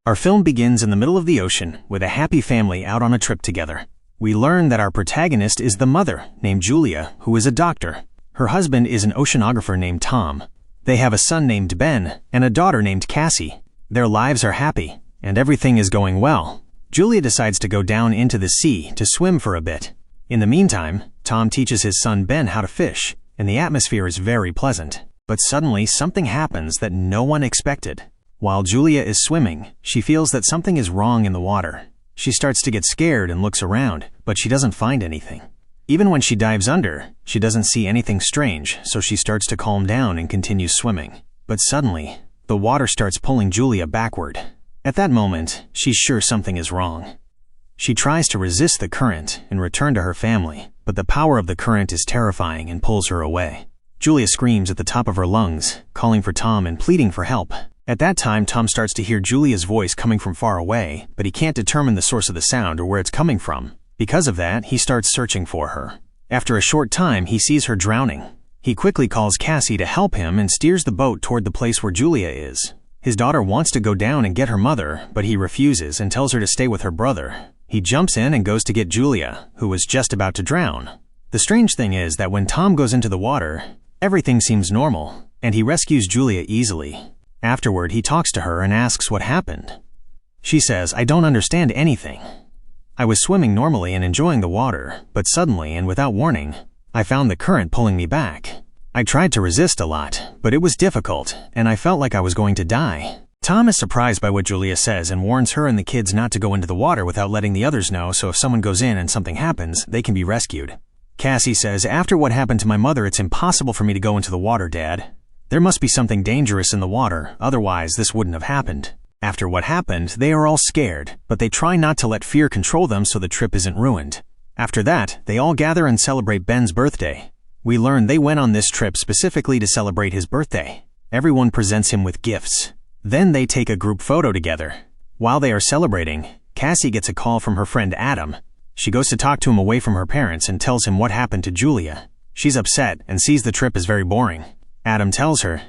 Our film begins in the middle of the ocean with a happy family out on a trip together. We learn that our protagonist is the mother, named Julia, who is a doctor. Her husband is an oceanographer named Tom. They have a son named Ben and a daughter named Cassie. Their lives are happy, and everything is going well. Julia decides to go down into the sea to swim for a bit. In the meantime, Tom teaches his son Ben how to fish, and the atmosphere is very pleasant. But suddenly, something happens that no one expected. While Julia is swimming, she feels that something is wrong in the water. She starts to get scared and looks around, but she doesn't find anything. Even when she dives under, she doesn't see anything strange, so she starts to calm down and continues swimming. But suddenly, the water starts pulling Julia backward. At that moment, she's sure something is wrong. She tries to resist the current and return to her family, but the power of the current is terrifying and pulls her away. Julia screams at the top of her lungs, calling for Tom and pleading for help. At that time, Tom starts to hear Julia's voice coming from far away, but he can't determine the source of the sound or where it's coming from. Because of that, he starts searching for her. After a short time, he sees her drowning. He quickly calls Cassie to help him and steers the boat toward the place where Julia is. His daughter wants to go down and get her mother, but he refuses and tells her to stay with her brother. He jumps in and goes to get Julia, who was just about to drown. The strange thing is that when Tom goes into the water, everything seems normal, and he rescues Julia easily. Afterward, he talks to her and asks what happened. She says, "I don't understand anything. I was swimming normally and enjoying the water, but suddenly and without warning, I found the current pulling me back. I tried to resist a lot, but it was difficult, and I felt like I was going to die." Tom is surprised by what Julia says and warns her and the kids not to go into the water without letting the others know, so if someone goes in and something happens, they can be rescued. Cassie says, "After what happened to my mother, it's impossible for me to go into the water, Dad. There must be something dangerous in the water, otherwise this wouldn't have happened." After what happened, they are all scared, but they try not to let fear control them so the trip isn't ruined. After that, they all gather and celebrate Ben's birthday. We learn they went on this trip specifically to celebrate his birthday. Everyone presents him with gifts. Then they take a group photo together. While they are celebrating, Cassie gets a call from her friend Adam. She goes to talk to him away from her parents and tells him what happened to Julia. She's upset and sees the trip as very boring. Adam tells her,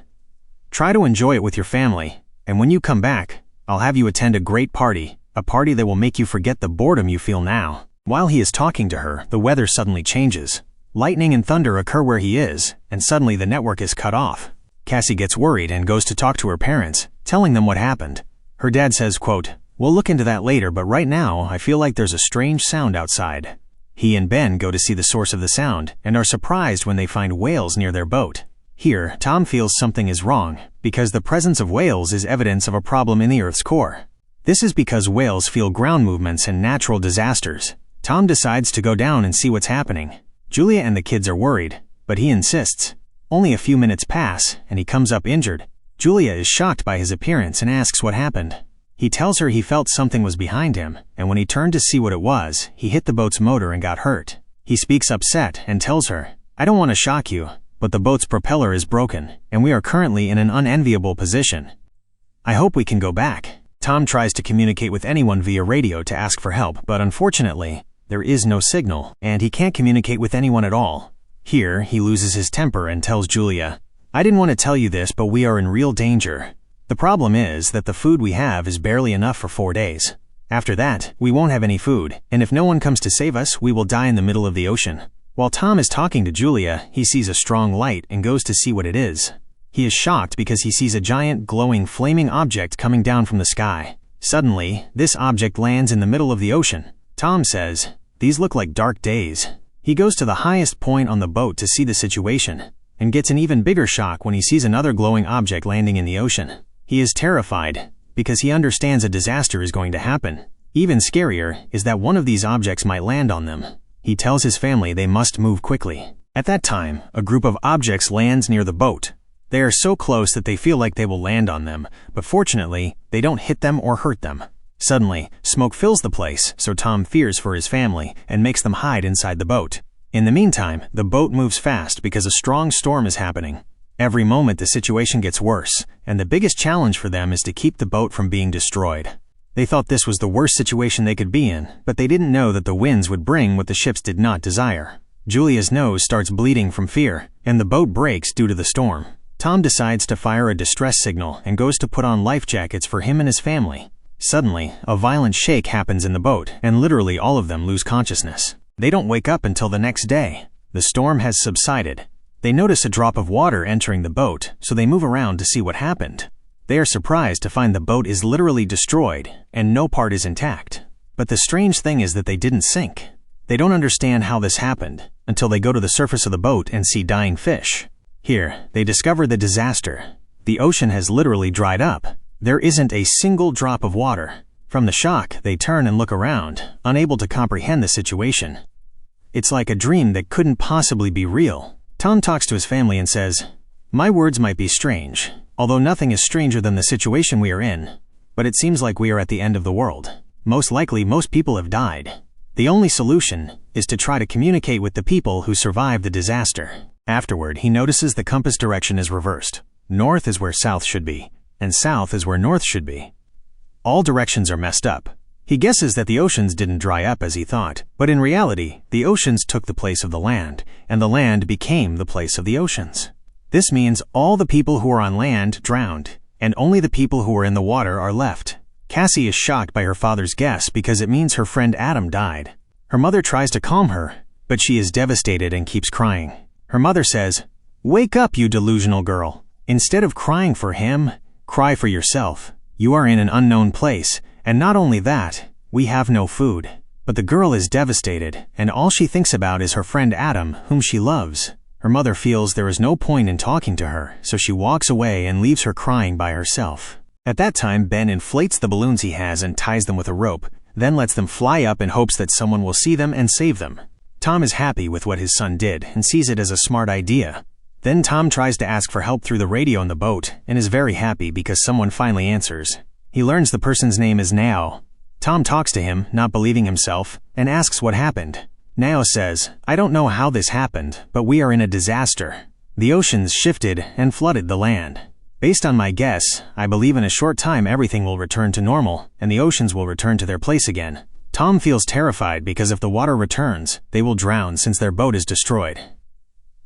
"Try to enjoy it with your family, and when you come back, I'll have you attend a great party, a party that will make you forget the boredom you feel now." While he is talking to her, the weather suddenly changes. Lightning and thunder occur where he is, and suddenly the network is cut off. Cassie gets worried and goes to talk to her parents, telling them what happened. Her dad says, quote, "We'll look into that later, but right now I feel like there's a strange sound outside." He and Ben go to see the source of the sound and are surprised when they find whales near their boat. Here, Tom feels something is wrong, because the presence of whales is evidence of a problem in the Earth's core. This is because whales feel ground movements and natural disasters. Tom decides to go down and see what's happening. Julia and the kids are worried, but he insists. Only a few minutes pass, and he comes up injured. Julia is shocked by his appearance and asks what happened. He tells her he felt something was behind him, and when he turned to see what it was, he hit the boat's motor and got hurt. He speaks upset and tells her, "I don't want to shock you, but the boat's propeller is broken, and we are currently in an unenviable position. I hope we can go back." Tom tries to communicate with anyone via radio to ask for help, but unfortunately, there is no signal, and he can't communicate with anyone at all. Here, he loses his temper and tells Julia, "I didn't want to tell you this, but we are in real danger. The problem is that the food we have is barely enough for 4 days. After that, we won't have any food, and if no one comes to save us, we will die in the middle of the ocean." While Tom is talking to Julia, he sees a strong light and goes to see what it is. He is shocked because he sees a giant, glowing, flaming object coming down from the sky. Suddenly, this object lands in the middle of the ocean. Tom says, "These look like dark days." He goes to the highest point on the boat to see the situation, and gets an even bigger shock when he sees another glowing object landing in the ocean. He is terrified, because he understands a disaster is going to happen. Even scarier is that one of these objects might land on them. He tells his family they must move quickly. At that time, a group of objects lands near the boat. They are so close that they feel like they will land on them, but fortunately, they don't hit them or hurt them. Suddenly, smoke fills the place, so Tom fears for his family and makes them hide inside the boat. In the meantime, the boat moves fast because a strong storm is happening. Every moment the situation gets worse, and the biggest challenge for them is to keep the boat from being destroyed. They thought this was the worst situation they could be in, but they didn't know that the winds would bring what the ships did not desire. Julia's nose starts bleeding from fear, and the boat breaks due to the storm. Tom decides to fire a distress signal and goes to put on life jackets for him and his family. Suddenly, a violent shake happens in the boat, and literally all of them lose consciousness. They don't wake up until the next day. The storm has subsided. They notice a drop of water entering the boat, so they move around to see what happened. They are surprised to find the boat is literally destroyed, and no part is intact. But the strange thing is that they didn't sink. They don't understand how this happened, until they go to the surface of the boat and see dying fish. Here, they discover the disaster. The ocean has literally dried up. There isn't a single drop of water. From the shock, they turn and look around, unable to comprehend the situation. It's like a dream that couldn't possibly be real. Tom talks to his family and says, "My words might be strange, although nothing is stranger than the situation we are in. But it seems like we are at the end of the world. Most likely, most people have died. The only solution is to try to communicate with the people who survived the disaster." Afterward, he notices the compass direction is reversed. North is where south should be, and south is where north should be. All directions are messed up. He guesses that the oceans didn't dry up as he thought, but in reality, the oceans took the place of the land, and the land became the place of the oceans. This means all the people who are on land drowned, and only the people who are in the water are left. Cassie is shocked by her father's guess because it means her friend Adam died. Her mother tries to calm her, but she is devastated and keeps crying. Her mother says, "Wake up, you delusional girl. Instead of crying for him, cry for yourself. You are in an unknown place, and not only that, we have no food." But the girl is devastated, and all she thinks about is her friend Adam, whom she loves. Her mother feels there is no point in talking to her, so she walks away and leaves her crying by herself. At that time, Ben inflates the balloons he has and ties them with a rope, then lets them fly up in hopes that someone will see them and save them. Tom is happy with what his son did and sees it as a smart idea. Then Tom tries to ask for help through the radio in the boat and is very happy because someone finally answers. He learns the person's name is Nao. Tom talks to him, not believing himself, and asks what happened. Nao says, "I don't know how this happened, but we are in a disaster. The oceans shifted and flooded the land. Based on my guess, I believe in a short time everything will return to normal, and the oceans will return to their place again." Tom feels terrified because if the water returns, they will drown since their boat is destroyed.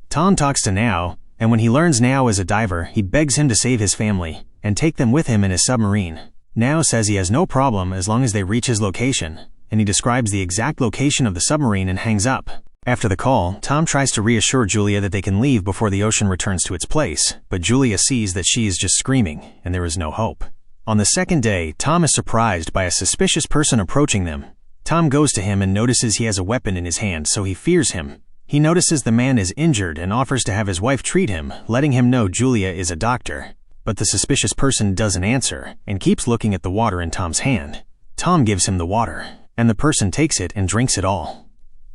Tom talks to Nao, and when he learns Nao is a diver, he begs him to save his family and take them with him in his submarine. Nao says he has no problem as long as they reach his location, and he describes the exact location of the submarine and hangs up. After the call, Tom tries to reassure Julia that they can leave before the ocean returns to its place, but Julia sees that she is just screaming, and there is no hope. On the second day, Tom is surprised by a suspicious person approaching them. Tom goes to him and notices he has a weapon in his hand, so he fears him. He notices the man is injured and offers to have his wife treat him, letting him know Julia is a doctor. But the suspicious person doesn't answer, and keeps looking at the water in Tom's hand. Tom gives him the water, and the person takes it and drinks it all.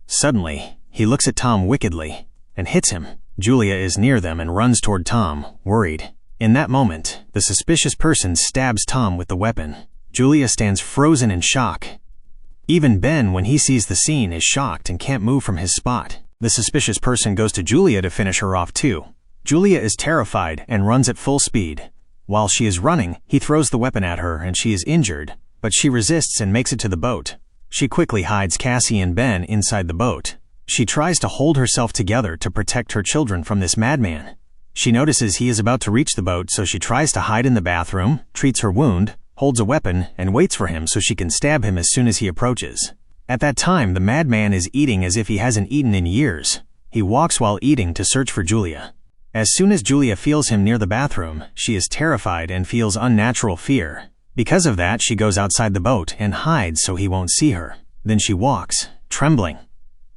Suddenly, he looks at Tom wickedly and hits him. Julia is near them and runs toward Tom, worried. In that moment, the suspicious person stabs Tom with the weapon. Julia stands frozen in shock. Even Ben, when he sees the scene, is shocked and can't move from his spot. The suspicious person goes to Julia to finish her off too. Julia is terrified and runs at full speed. While she is running, he throws the weapon at her and she is injured, but she resists and makes it to the boat. She quickly hides Cassie and Ben inside the boat. She tries to hold herself together to protect her children from this madman. She notices he is about to reach the boat, so she tries to hide in the bathroom, treats her wound, holds a weapon, and waits for him so she can stab him as soon as he approaches. At that time, the madman is eating as if he hasn't eaten in years. He walks while eating to search for Julia. As soon as Julia feels him near the bathroom, she is terrified and feels unnatural fear. Because of that, she goes outside the boat and hides so he won't see her. Then she walks, trembling.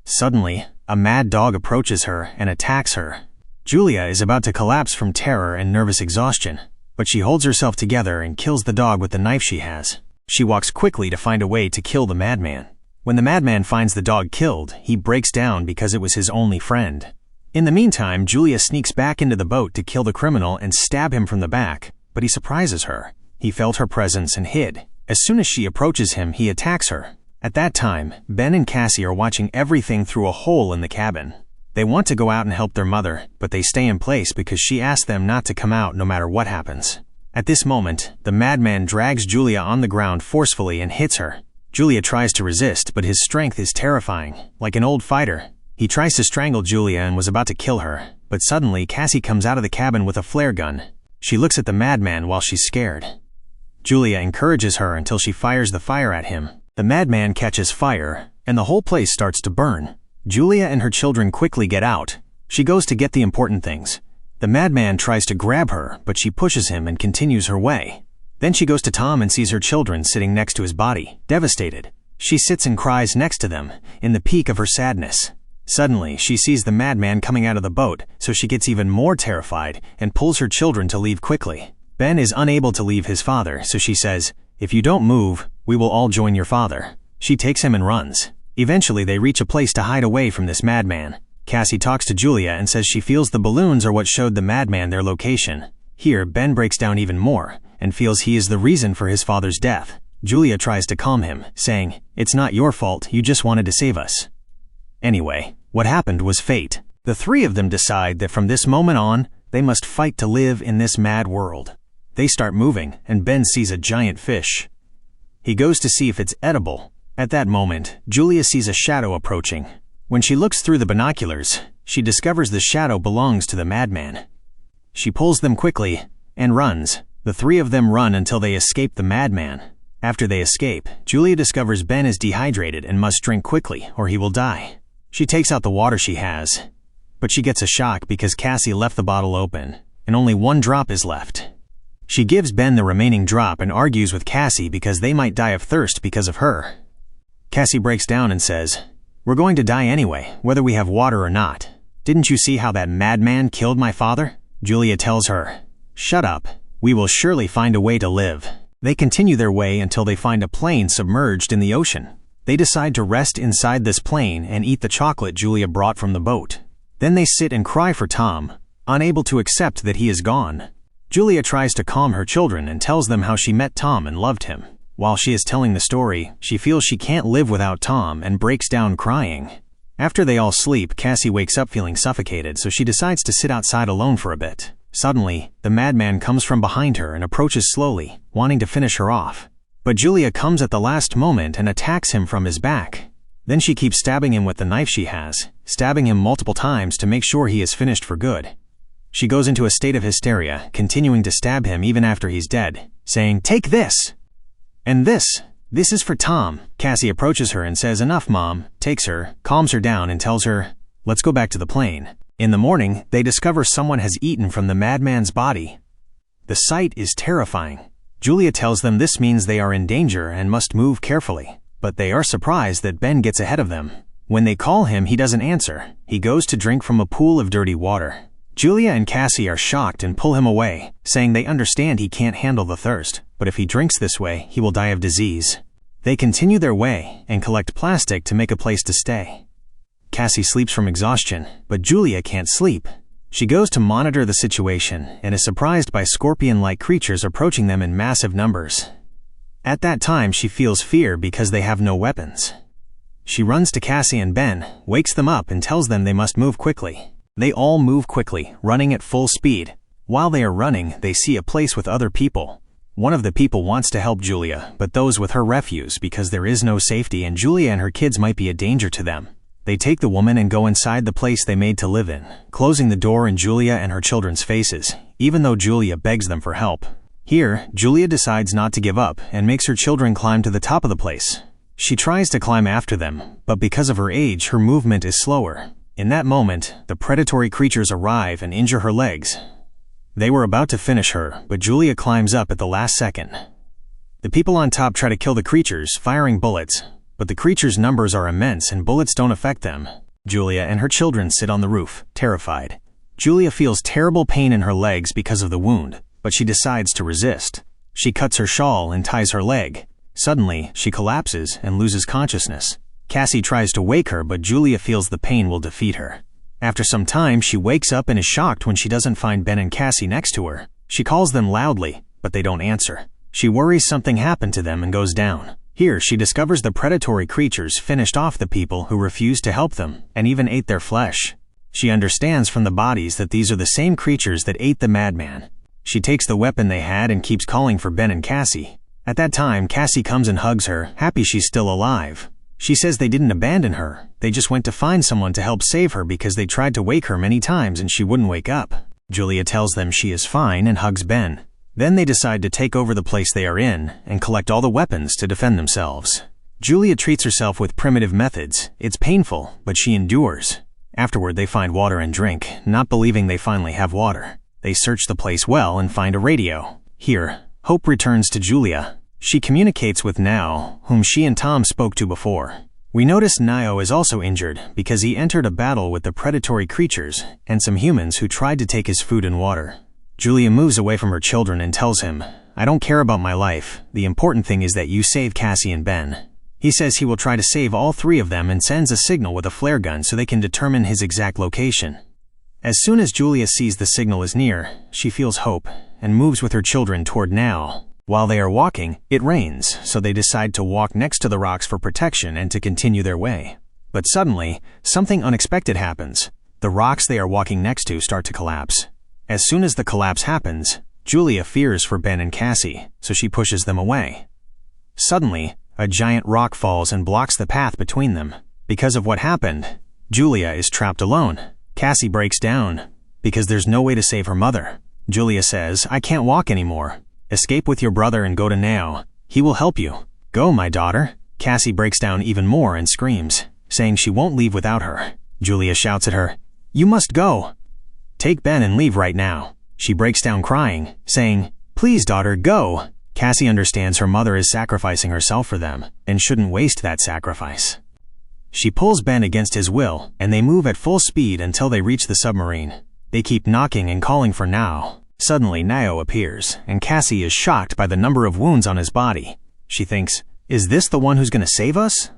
Suddenly, a mad dog approaches her and attacks her. Julia is about to collapse from terror and nervous exhaustion, but she holds herself together and kills the dog with the knife she has. She walks quickly to find a way to kill the madman. When the madman finds the dog killed, he breaks down because it was his only friend. In the meantime, Julia sneaks back into the boat to kill the criminal and stab him from the back, but he surprises her. He felt her presence and hid. As soon as she approaches him, he attacks her. At that time, Ben and Cassie are watching everything through a hole in the cabin. They want to go out and help their mother, but they stay in place because she asks them not to come out no matter what happens. At this moment, the madman drags Julia on the ground forcefully and hits her. Julia tries to resist, but his strength is terrifying, like an old fighter. He tries to strangle Julia and was about to kill her, but suddenly Cassie comes out of the cabin with a flare gun. She looks at the madman while she's scared. Julia encourages her until she fires the fire at him. The madman catches fire, and the whole place starts to burn. Julia and her children quickly get out. She goes to get the important things. The madman tries to grab her, but she pushes him and continues her way. Then she goes to Tom and sees her children sitting next to his body, devastated. She sits and cries next to them, in the peak of her sadness. Suddenly, she sees the madman coming out of the boat, so she gets even more terrified and pulls her children to leave quickly. Ben is unable to leave his father, so she says, "If you don't move, we will all join your father." She takes him and runs. Eventually, they reach a place to hide away from this madman. Cassie talks to Julia and says she feels the balloons are what showed the madman their location. Here, Ben breaks down even more and feels he is the reason for his father's death. Julia tries to calm him, saying, "It's not your fault, you just wanted to save us." Anyway, what happened was fate. The three of them decide that from this moment on, they must fight to live in this mad world. They start moving, and Ben sees a giant fish. He goes to see if it's edible. At that moment, Julia sees a shadow approaching. When she looks through the binoculars, she discovers the shadow belongs to the madman. She pulls them quickly and runs. The three of them run until they escape the madman. After they escape, Julia discovers Ben is dehydrated and must drink quickly or he will die. She takes out the water she has, but she gets a shock because Cassie left the bottle open, and only one drop is left. She gives Ben the remaining drop and argues with Cassie because they might die of thirst because of her. Cassie breaks down and says, "We're going to die anyway, whether we have water or not. Didn't you see how that madman killed my father?" Julia tells her, "Shut up. We will surely find a way to live." They continue their way until they find a plane submerged in the ocean. They decide to rest inside this plane and eat the chocolate Julia brought from the boat. Then they sit and cry for Tom, unable to accept that he is gone. Julia tries to calm her children and tells them how she met Tom and loved him. While she is telling the story, she feels she can't live without Tom and breaks down crying. After they all sleep, Cassie wakes up feeling suffocated, so she decides to sit outside alone for a bit. Suddenly, the madman comes from behind her and approaches slowly, wanting to finish her off. But Julia comes at the last moment and attacks him from his back. Then she keeps stabbing him with the knife she has, stabbing him multiple times to make sure he is finished for good. She goes into a state of hysteria, continuing to stab him even after he's dead, saying, "Take this! And this is for Tom." Cassie approaches her and says, "Enough, Mom," takes her, calms her down and tells her, "Let's go back to the plane." In the morning, they discover someone has eaten from the madman's body. The sight is terrifying. Julia tells them this means they are in danger and must move carefully, but they are surprised that Ben gets ahead of them. When they call him, he doesn't answer. He goes to drink from a pool of dirty water. Julia and Cassie are shocked and pull him away, saying they understand he can't handle the thirst, but if he drinks this way, he will die of disease. They continue their way and collect plastic to make a place to stay. Cassie sleeps from exhaustion, but Julia can't sleep. She goes to monitor the situation and is surprised by scorpion-like creatures approaching them in massive numbers. At that time, she feels fear because they have no weapons. She runs to Cassie and Ben, wakes them up and tells them they must move quickly. They all move quickly, running at full speed. While they are running, they see a place with other people. One of the people wants to help Julia, but those with her refuse because there is no safety and Julia and her kids might be a danger to them. They take the woman and go inside the place they made to live in, closing the door in Julia and her children's faces, even though Julia begs them for help. Here, Julia decides not to give up and makes her children climb to the top of the place. She tries to climb after them, but because of her age, her movement is slower. In that moment, the predatory creatures arrive and injure her legs. They were about to finish her, but Julia climbs up at the last second. The people on top try to kill the creatures, firing bullets, but the creatures' numbers are immense and bullets don't affect them. Julia and her children sit on the roof, terrified. Julia feels terrible pain in her legs because of the wound, but she decides to resist. She cuts her shawl and ties her leg. Suddenly, she collapses and loses consciousness. Cassie tries to wake her, but Julia feels the pain will defeat her. After some time, she wakes up and is shocked when she doesn't find Ben and Cassie next to her. She calls them loudly, but they don't answer. She worries something happened to them and goes down. Here, she discovers the predatory creatures finished off the people who refused to help them and even ate their flesh. She understands from the bodies that these are the same creatures that ate the madman. She takes the weapon they had and keeps calling for Ben and Cassie. At that time, Cassie comes and hugs her, happy she's still alive. She says they didn't abandon her, they just went to find someone to help save her because they tried to wake her many times and she wouldn't wake up. Julia tells them she is fine and hugs Ben. Then they decide to take over the place they are in and collect all the weapons to defend themselves. Julia treats herself with primitive methods. It's painful, but she endures. Afterward, they find water and drink, not believing they finally have water. They search the place well and find a radio. Here, hope returns to Julia. She communicates with Nao, whom she and Tom spoke to before. We notice Nao is also injured because he entered a battle with the predatory creatures and some humans who tried to take his food and water. Julia moves away from her children and tells him, "I don't care about my life. The important thing is that you save Cassie and Ben." He says he will try to save all three of them and sends a signal with a flare gun so they can determine his exact location. As soon as Julia sees the signal is near, she feels hope and moves with her children toward Nao. While they are walking, it rains, so they decide to walk next to the rocks for protection and to continue their way. But suddenly, something unexpected happens. The rocks they are walking next to start to collapse. As soon as the collapse happens, Julia fears for Ben and Cassie, so she pushes them away. Suddenly, a giant rock falls and blocks the path between them. Because of what happened, Julia is trapped alone. Cassie breaks down because there's no way to save her mother. Julia says, "I can't walk anymore. Escape with your brother and go to Nao. He will help you. Go, my daughter." Cassie breaks down even more and screams, saying she won't leave without her. Julia shouts at her, "You must go. Take Ben and leave right now." She breaks down crying, saying, "Please, daughter, go." Cassie understands her mother is sacrificing herself for them and shouldn't waste that sacrifice. She pulls Ben against his will, and they move at full speed until they reach the submarine. They keep knocking and calling for Nao. Suddenly, Nao appears, and Cassie is shocked by the number of wounds on his body. She thinks, "Is this the one who's going to save us?"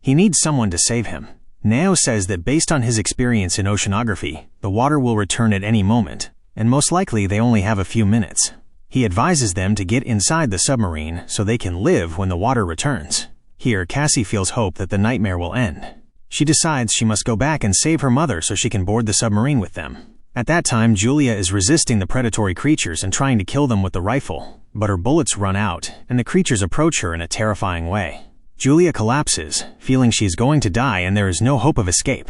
He needs someone to save him. Nao says that based on his experience in oceanography, the water will return at any moment, and most likely they only have a few minutes. He advises them to get inside the submarine so they can live when the water returns. Here, Cassie feels hope that the nightmare will end. She decides she must go back and save her mother so she can board the submarine with them. At that time, Julia is resisting the predatory creatures and trying to kill them with the rifle, but her bullets run out, and the creatures approach her in a terrifying way. Julia collapses, feeling she is going to die and there is no hope of escape.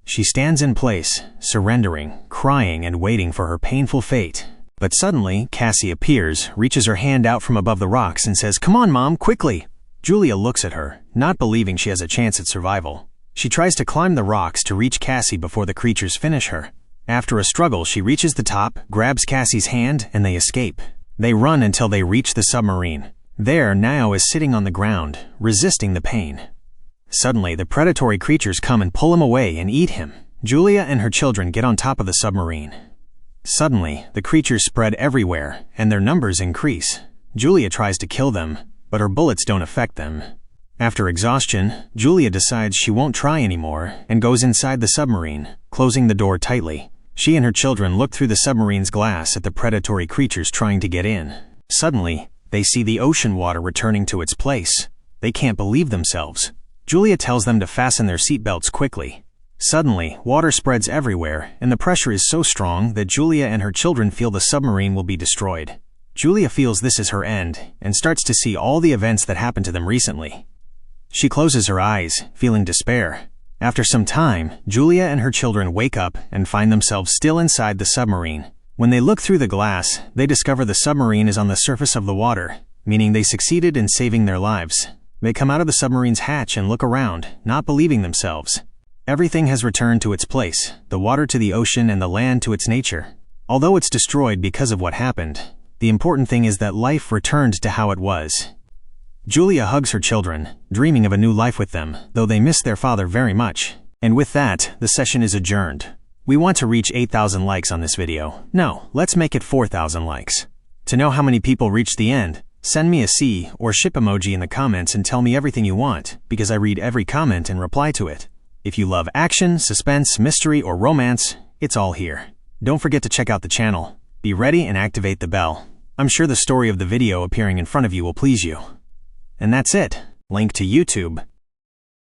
She stands in place, surrendering, crying, and waiting for her painful fate. But suddenly, Cassie appears, reaches her hand out from above the rocks, and says, "Come on, Mom, quickly!" Julia looks at her, not believing she has a chance at survival. She tries to climb the rocks to reach Cassie before the creatures finish her. After a struggle, she reaches the top, grabs Cassie's hand, and they escape. They run until they reach the submarine. There, Nao is sitting on the ground, resisting the pain. Suddenly, the predatory creatures come and pull him away and eat him. Julia and her children get on top of the submarine. Suddenly, the creatures spread everywhere, and their numbers increase. Julia tries to kill them, but her bullets don't affect them. After exhaustion, Julia decides she won't try anymore and goes inside the submarine, closing the door tightly. She and her children look through the submarine's glass at the predatory creatures trying to get in. Suddenly, they see the ocean water returning to its place. They can't believe themselves. Julia tells them to fasten their seatbelts quickly. Suddenly, water spreads everywhere, and the pressure is so strong that Julia and her children feel the submarine will be destroyed. Julia feels this is her end, and starts to see all the events that happened to them recently. She closes her eyes, feeling despair. After some time, Julia and her children wake up and find themselves still inside the submarine. When they look through the glass, they discover the submarine is on the surface of the water, meaning they succeeded in saving their lives. They come out of the submarine's hatch and look around, not believing themselves. Everything has returned to its place, the water to the ocean and the land to its nature. Although it's destroyed because of what happened, the important thing is that life returned to how it was. Julia hugs her children, dreaming of a new life with them, though they miss their father very much. And with that, the session is adjourned. We want to reach 8,000 likes on this video. No, let's make it 4,000 likes. To know how many people reached the end, send me a C or ship emoji in the comments and tell me everything you want, because I read every comment and reply to it. If you love action, suspense, mystery, or romance, it's all here. Don't forget to check out the channel. Be ready and activate the bell. I'm sure the story of the video appearing in front of you will please you. And that's it. Link to YouTube,